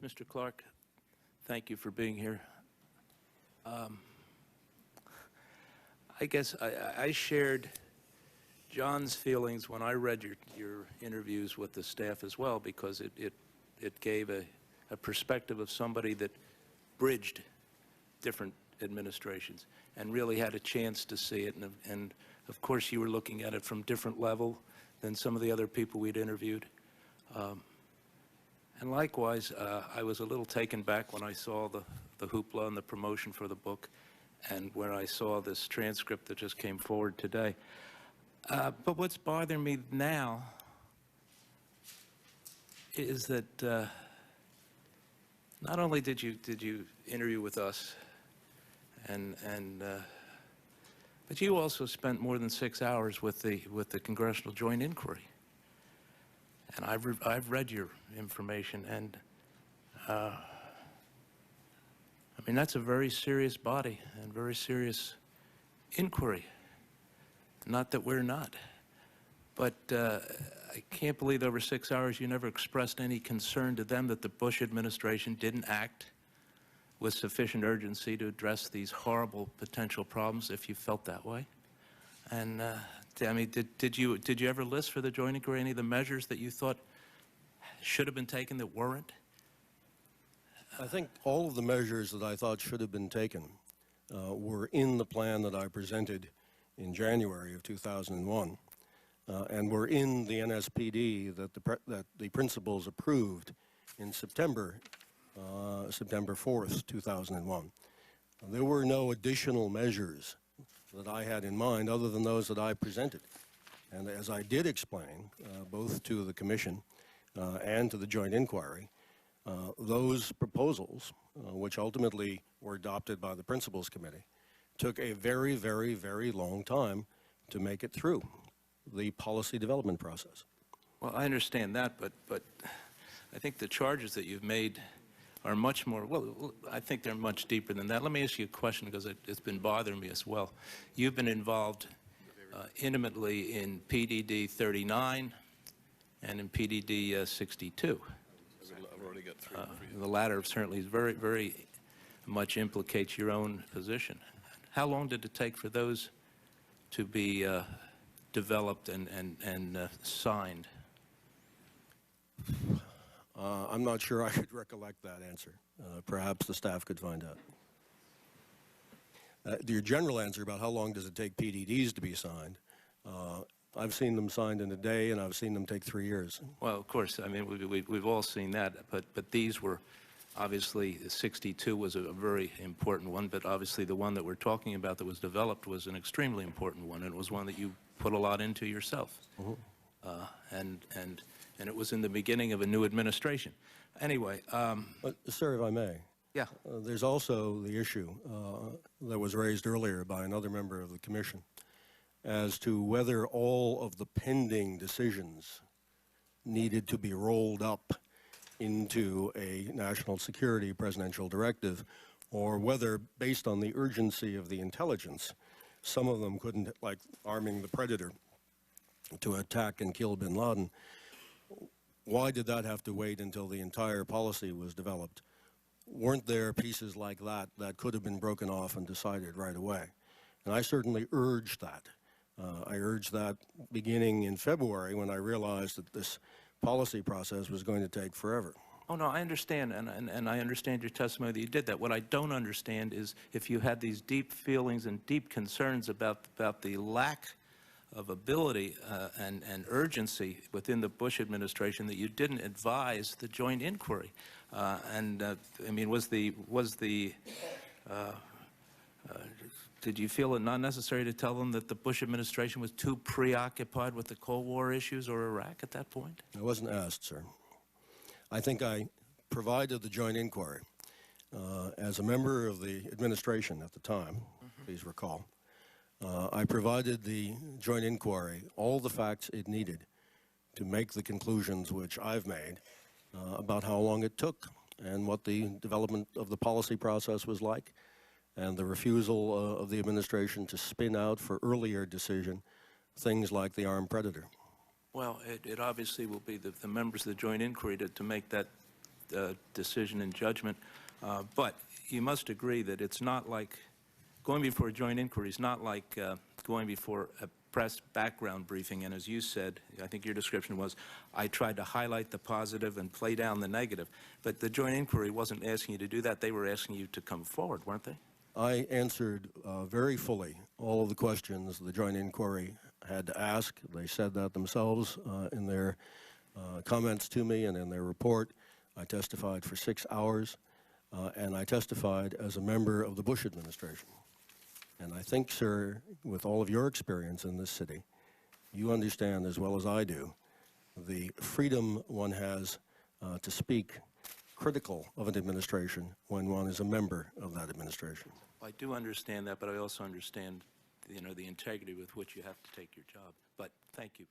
Mr. Clarke, thank you for being here. I guess I shared John's feelings when I read your interviews with the staff as well, because it gave a perspective of somebody that bridged different administrations and really had a chance to see it. And of course, you were looking at it from different level than some of the other people we'd interviewed. And likewise, I was a little taken back when I saw the hoopla and the promotion for the book, and when I saw this transcript that just came forward today. But what's bothering me now is that not only did you interview with us, but you also spent more than 6 hours with the Congressional Joint Inquiry. And I've read your information, and I mean, that's a very serious body and very serious inquiry. Not that we're not, but I can't believe over 6 hours you never expressed any concern to them that the Bush administration didn't act with sufficient urgency to address these horrible potential problems, if you felt that way. And I mean, did you ever list for the Joint Inquiry any of the measures that you thought should have been taken that weren't? I think all of the measures that I thought should have been taken were in the plan that I presented in January of 2001, and were in the NSPD that the principals approved in September 4th, 2001. There were no additional measures that I had in mind other than those that I presented. And as I did explain, both to the Commission and to the Joint Inquiry, those proposals, which ultimately were adopted by the Principals Committee, took a very, very, very long time to make it through the policy development process. Well, I understand that, but I think the charges that you've made are much more, well, I think they're much deeper than that. Let me ask you a question, because it's been bothering me as well. You've been involved intimately in PDD 39 and in PDD 62. I've already got three. The latter certainly is very much implicates your own position. How long did it take for those to be developed and signed? I'm not sure I could recollect that answer. Perhaps the staff could find out. Your general answer about how long does it take PDDs to be signed, I've seen them signed in a day, and I've seen them take 3 years. Well, of course, I mean, we've all seen that, but these were, obviously, 62 was a very important one, but obviously the one that we're talking about that was developed was an extremely important one, and it was one that you put a lot into yourself. Mm-hmm. And it was in the beginning of a new administration. Anyway. Sir, if I may. Yeah. There's also the issue that was raised earlier by another member of the Commission as to whether all of the pending decisions needed to be rolled up into a national security presidential directive, or whether, based on the urgency of the intelligence, some of them couldn't, like arming the Predator to attack and kill bin Laden. Why did that have to wait until the entire policy was developed? Weren't there pieces like that that could have been broken off and decided right away? And I certainly urged that. I urged that beginning in February, when I realized that this policy process was going to take forever. Oh, no, I understand, and I understand your testimony that you did that. What I don't understand is if you had these deep feelings and deep concerns about the lack of ability and urgency within the Bush administration, that you didn't advise the Joint Inquiry. I mean, did you feel it not necessary to tell them that the Bush administration was too preoccupied with the Cold War issues or Iraq at that point? I wasn't asked, sir. I think I provided the Joint Inquiry as a member of the administration at the time, please recall. I provided the Joint Inquiry all the facts it needed to make the conclusions which I've made about how long it took and what the development of the policy process was like, and the refusal of the administration to spin out for earlier decision things like the armed Predator. Well, it obviously will be the members of the Joint Inquiry to make that decision and judgment. But you must agree that it's not like, going before a joint inquiry is not like going before a press background briefing. And as you said, I think your description was, I tried to highlight the positive and play down the negative. But the joint inquiry wasn't asking you to do that. They were asking you to come forward, weren't they? I answered very fully all of the questions the joint inquiry had to ask. They said that themselves in their comments to me and in their report. I testified for 6 hours, and I testified as a member of the Bush administration. And I think, sir, with all of your experience in this city, you understand as well as I do the freedom one has to speak critical of an administration when one is a member of that administration. I do understand that, but I also understand, the integrity with which you have to take your job. But thank you.